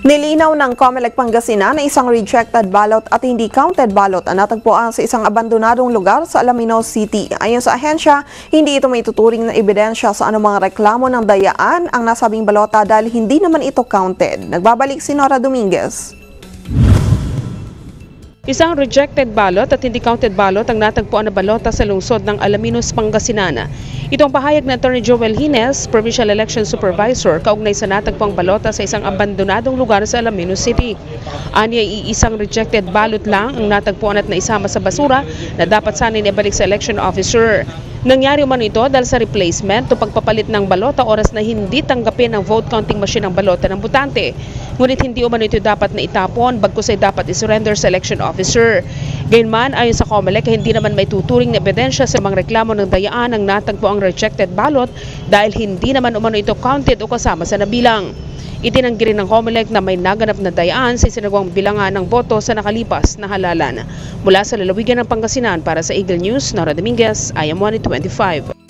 Nilinaw ng COMELEC Pangasinan na isang rejected ballot at hindi counted ballot ang natagpuan sa isang abandonadong lugar sa Alaminos City. Ayon sa ahensya, hindi ito may tuturing na ebidensya sa anumang reklamo ng dayaan ang nasabing balota dahil hindi naman ito counted. Nagbabalik si Nora Dominguez. Isang rejected ballot at hindi counted ballot ang natagpuan na balota sa lungsod ng Alaminos, Pangasinan. Itong pahayag ng Attorney Joel Hines, Provincial Election Supervisor, kaugnay sa natagpuang balota sa isang abandonadong lugar sa Alaminos City. Anya, iisang rejected ballot lang ang natagpuan at naisama sa basura na dapat sana'y ibalik sa election officer. Nangyari umano ito dahil sa replacement o pagpapalit ng balota oras na hindi tanggapin ang vote counting machine ng balota ng botante. Ngunit hindi umano ito dapat na itapon, bagkus ay dapat isurrender sa election officer. Gayunman, ayon sa COMELEC, hindi naman may tuturing na ebidensya sa mga reklamo ng dayaan ang natagpo ang rejected ballot dahil hindi naman umano ito counted o kasama sa nabilang. Itinanggi rin ng COMELEC na may naganap na dayaan sa isinagawang bilangan ng boto sa nakalipas na halalan. Mula sa lalawigan ng Pangasinan para sa Eagle News, Nora Dominguez, IM 125.